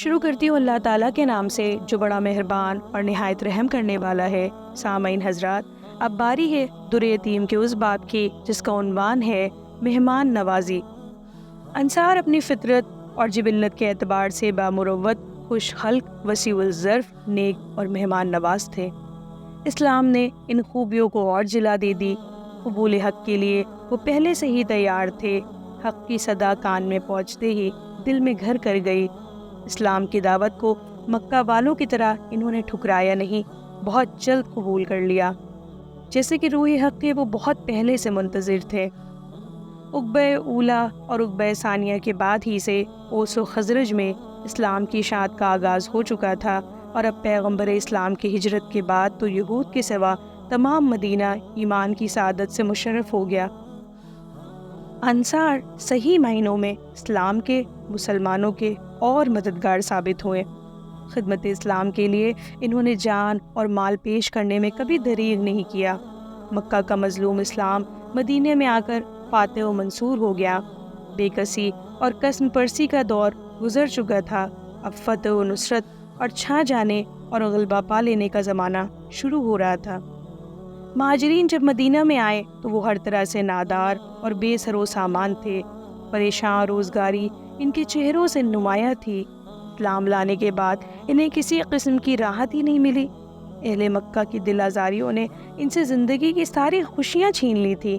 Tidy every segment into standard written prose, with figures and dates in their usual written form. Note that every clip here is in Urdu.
شروع کرتی ہوں اللہ تعالیٰ کے نام سے جو بڑا مہربان اور نہایت رحم کرنے والا ہے۔ سامعین حضرات، اب باری ہے در یتیم کے اس باب کی جس کا عنوان ہے مہمان نوازی۔ انصار اپنی فطرت اور جبلت کے اعتبار سے بامروت، خوش خلق، وسیع الظرف، نیک اور مہمان نواز تھے۔ اسلام نے ان خوبیوں کو اور جلا دے دی۔ قبول حق کے لیے وہ پہلے سے ہی تیار تھے۔ حق کی صدا کان میں پہنچتے ہی دل میں گھر کر گئی۔ اسلام کی دعوت کو مکہ والوں کی طرح انہوں نے ٹھکرایا نہیں، بہت جلد قبول کر لیا۔ جیسے کہ روح حق کے وہ بہت پہلے سے منتظر تھے۔ عقبہ اولا اور عقبہ ثانیہ کے بعد ہی سے اوس و خزرج میں اسلام کی اشاعت کا آغاز ہو چکا تھا، اور اب پیغمبر اسلام کی ہجرت کے بعد تو یہود کے سوا تمام مدینہ ایمان کی سعادت سے مشرف ہو گیا۔ انصار صحیح معنوں میں اسلام کے، مسلمانوں کے اور مددگار ثابت ہوئے۔ خدمت اسلام کے لیے انہوں نے جان اور مال پیش کرنے میں کبھی دریغ نہیں کیا۔ مکہ کا مظلوم اسلام مدینے میں آ کر فاتح و منصور ہو گیا۔ بے کسی اور قسم پرسی کا دور گزر چکا تھا۔ اب فتح و نصرت اور چھا جانے اور غلبہ پا لینے کا زمانہ شروع ہو رہا تھا۔ مہاجرین جب مدینہ میں آئے تو وہ ہر طرح سے نادار اور بے سر و سامان تھے۔ پریشان روزگاری ان کے چہروں سے نمایاں تھی۔ اسلام لانے کے بعد انہیں کسی قسم کی راحت ہی نہیں ملی۔ اہل مکہ کی دل آزاریوں نے ان سے زندگی کی ساری خوشیاں چھین لی تھی۔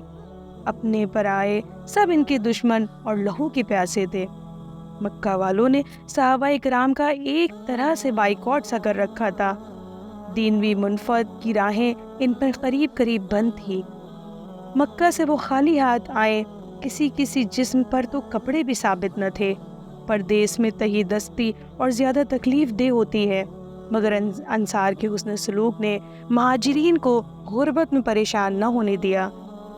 اپنے پرائے سب ان کے دشمن اور لہو کے پیاسے تھے۔ مکہ والوں نے صحابہ کرام کا ایک طرح سے بائیکاٹ سا کر رکھا تھا۔ دینوی منفرد کی راہیں ان پر قریب قریب بند تھی۔ مکہ سے وہ خالی ہاتھ آئے، کسی جسم پر تو کپڑے بھی ثابت نہ تھے۔ پردیس میں تہی دستی اور زیادہ تکلیف دہ ہوتی ہے، مگر انصار کے حسن سلوک نے مہاجرین کو غربت میں پریشان نہ ہونے دیا۔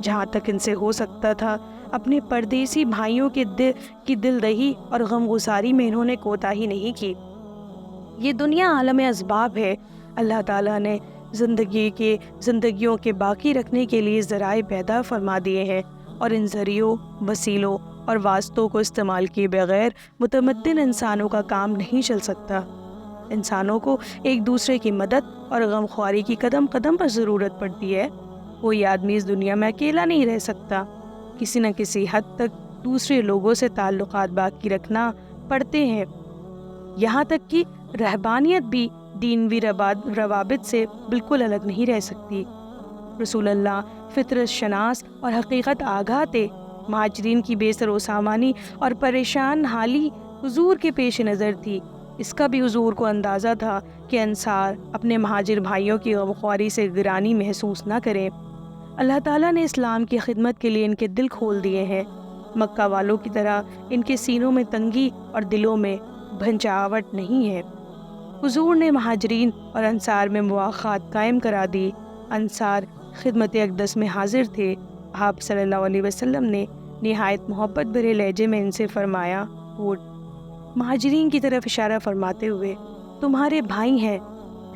جہاں تک ان سے ہو سکتا تھا اپنے پردیسی بھائیوں کی دل دہی اور غم گساری میں انہوں نے کوتاہی نہیں کی۔ یہ دنیا عالم اسباب ہے۔ اللہ تعالیٰ نے زندگیوں کے باقی رکھنے کے لیے ذرائع پیدا فرما دیے ہیں، اور ان ذریعوں، وسیلوں اور واسطوں کو استعمال کیے بغیر متمدن انسانوں کا کام نہیں چل سکتا۔ انسانوں کو ایک دوسرے کی مدد اور غمخواری کی قدم قدم پر ضرورت پڑتی ہے۔ کوئی آدمی اس دنیا میں اکیلا نہیں رہ سکتا۔ کسی نہ کسی حد تک دوسرے لوگوں سے تعلقات باقی رکھنا پڑتے ہیں۔ یہاں تک کہ رہبانیت بھی دینوی روابط سے بالکل الگ نہیں رہ سکتی۔ رسول اللہ فطرت شناس اور حقیقت آگاہ تھے۔ مہاجرین کی بے سر و سامانی اور پریشان حالی حضور کے پیش نظر تھی۔ اس کا بھی حضور کو اندازہ تھا کہ انصار اپنے مہاجر بھائیوں کی غمخواری سے گرانی محسوس نہ کریں۔ اللہ تعالیٰ نے اسلام کی خدمت کے لیے ان کے دل کھول دیے ہیں۔ مکہ والوں کی طرح ان کے سینوں میں تنگی اور دلوں میں بھنجاوٹ نہیں ہے۔ حضور نے مہاجرین اور انصار میں مواخات قائم کرا دی۔ انصار خدمت اقدس میں حاضر تھے۔ آپ صلی اللہ علیہ وسلم نے نہایت محبت بھرے لہجے میں ان سے فرمایا، مہاجرین کی طرف اشارہ فرماتے ہوئے، تمہارے بھائی ہیں۔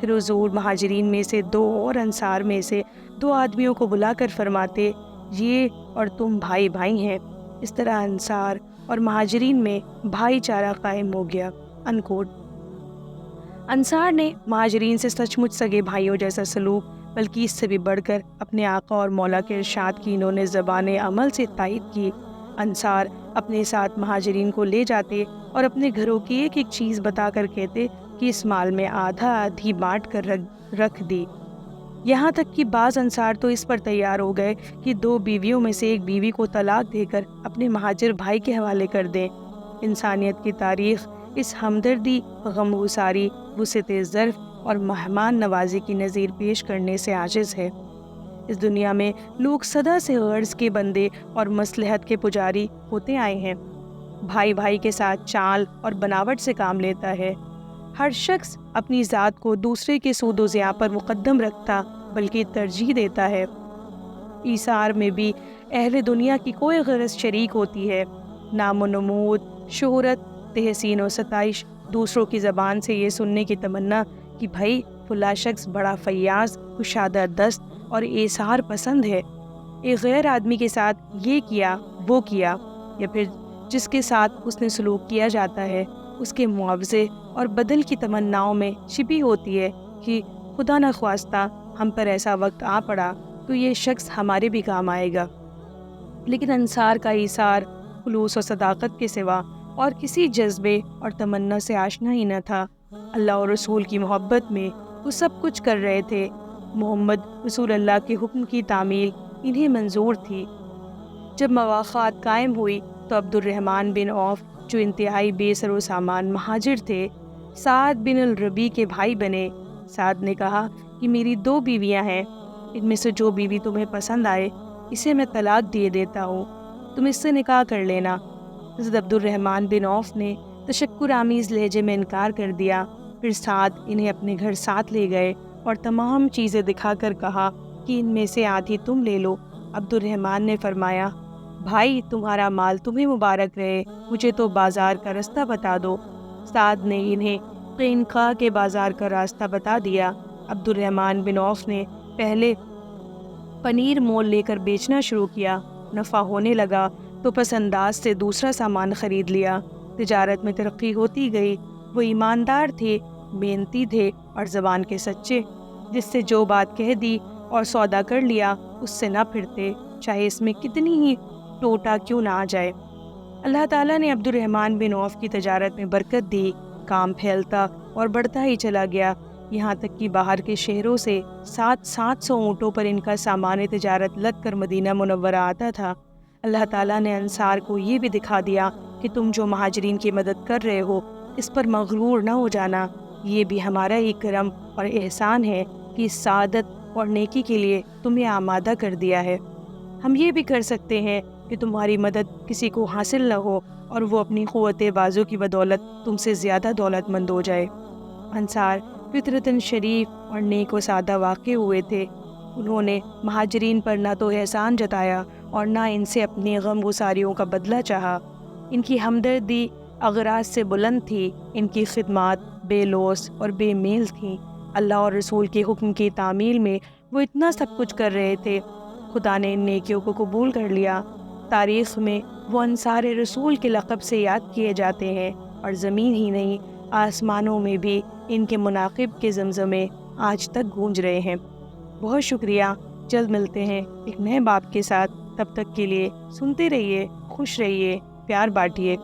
پھر حضور مہاجرین میں سے 2 اور انصار میں سے 2 آدمیوں کو بلا کر فرماتے، یہ اور تم بھائی بھائی ہیں۔ اس طرح انصار اور مہاجرین میں بھائی چارہ قائم ہو گیا۔ انکوٹ۔ انصار نے مہاجرین سے سچ مچ سگے بھائیوں جیسا سلوک، بلکہ اس سے بھی بڑھ کر اپنے آقا اور مولا کے ارشاد کی انہوں نے زبان عمل سے تائید کی۔ انصار اپنے ساتھ مہاجرین کو لے جاتے اور اپنے گھروں کی ایک ایک چیز بتا کر کہتے کہ اس مال میں آدھا آدھی بانٹ کر رکھ دی۔ یہاں تک کہ بعض انصار تو اس پر تیار ہو گئے کہ 2 بیویوں میں سے ایک بیوی کو طلاق دے کر اپنے مہاجر بھائی کے حوالے کر دیں۔ انسانیت کی تاریخ اس ہمدردی، غمگساری، وسعت ظرف اور مہمان نوازی کی نظیر پیش کرنے سے عاجز ہے۔ اس دنیا میں لوگ صدا سے غرض کے بندے اور مصلحت کے پجاری ہوتے آئے ہیں۔ بھائی بھائی کے ساتھ چال اور بناوٹ سے کام لیتا ہے۔ ہر شخص اپنی ذات کو دوسرے کے سود و زیاں پر مقدم رکھتا بلکہ ترجیح دیتا ہے۔ ایثار میں بھی اہل دنیا کی کوئی غرض شریک ہوتی ہے۔ نام و نمود، شہرت، تحسین و ستائش، دوسروں کی زبان سے یہ سننے کی تمنا کہ بھائی فلاں شخص بڑا فیاض، کشادہ دست اور ایثار پسند ہے۔ ایک غیر آدمی کے ساتھ یہ کیا وہ کیا، یا پھر جس کے ساتھ اس نے سلوک کیا جاتا ہے، اس کے معاوضے اور بدل کی تمناؤں میں چھپی ہوتی ہے کہ خدا نخواستہ ہم پر ایسا وقت آ پڑا تو یہ شخص ہمارے بھی کام آئے گا۔ لیکن انصار کا ایثار خلوص و صداقت کے سوا اور کسی جذبے اور تمنا سے آشنا ہی نہ تھا۔ اللہ اور رسول کی محبت میں وہ سب کچھ کر رہے تھے۔ محمد رسول اللہ کے حکم کی تعمیل انہیں منظور تھی۔ جب مواخات قائم ہوئی تو عبد الرحمن بن عوف، جو انتہائی بے سر و سامان مہاجر تھے، سعد بن الربیع کے بھائی بنے۔ سعد نے کہا کہ میری 2 بیویاں ہیں، ان میں سے جو بیوی تمہیں پسند آئے اسے میں طلاق دیے دیتا ہوں، تم اس سے نکاح کر لینا۔ حضرت عبد الرحمن بن عوف نے تشکر آمیز لہجے میں انکار کر دیا۔ پھر سعد انہیں اپنے گھر ساتھ لے گئے اور تمام چیزیں دکھا کر کہا کہ ان میں سے آدھی تم لے لو۔ عبد الرحمن نے فرمایا، بھائی تمہارا مال تمہیں مبارک رہے، مجھے تو بازار کا رستہ بتا دو۔ سعد نے انہیں قینقاع کے بازار کا راستہ بتا دیا۔ عبد الرحمن بن عوف نے پہلے پنیر مول لے کر بیچنا شروع کیا۔ نفع ہونے لگا تو پس انداز سے دوسرا سامان خرید لیا۔ تجارت میں ترقی ہوتی گئی۔ وہ ایماندار تھے، محنتی تھے اور زبان کے سچے، جس سے جو بات کہہ دی اور سودا کر لیا اس سے نہ پھرتے، چاہے اس میں کتنی ہی ٹوٹا کیوں نہ آ جائے۔ اللہ تعالیٰ نے عبد الرحمن بن عوف کی تجارت میں برکت دی۔ کام پھیلتا اور بڑھتا ہی چلا گیا، یہاں تک کہ باہر کے شہروں سے 700 اونٹوں پر ان کا سامان تجارت لد کر مدینہ منورہ آتا تھا۔ اللہ تعالیٰ نے انصار کو یہ بھی دکھا دیا کہ تم جو مہاجرین کی مدد کر رہے ہو اس پر مغرور نہ ہو جانا، یہ بھی ہمارا ہی کرم اور احسان ہے کہ اس سعادت اور نیکی کے لیے تمہیں آمادہ کر دیا ہے۔ ہم یہ بھی کر سکتے ہیں کہ تمہاری مدد کسی کو حاصل نہ ہو اور وہ اپنی قوت بازو کی بدولت تم سے زیادہ دولت مند ہو جائے۔ انصار فطرتاً شریف اور نیک و سادہ واقع ہوئے تھے۔ انہوں نے مہاجرین پر نہ تو احسان جتایا اور نہ ان سے اپنی غم گساریوں کا بدلہ چاہا۔ ان کی ہمدردی اغراض سے بلند تھی، ان کی خدمات بے لوث اور بے میل تھیں۔ اللہ اور رسول کے حکم کی تعمیل میں وہ اتنا سب کچھ کر رہے تھے، خدا نے ان نیکیوں کو قبول کر لیا۔ تاریخ میں وہ انصار رسول کے لقب سے یاد کیے جاتے ہیں، اور زمین ہی نہیں آسمانوں میں بھی ان کے مناقب کے زمزمے آج تک گونج رہے ہیں۔ بہت شکریہ، جلد ملتے ہیں ایک نئے باب کے ساتھ، تب تک کے لیے سنتے رہیے، خوش رہیے، پیار بانٹیے۔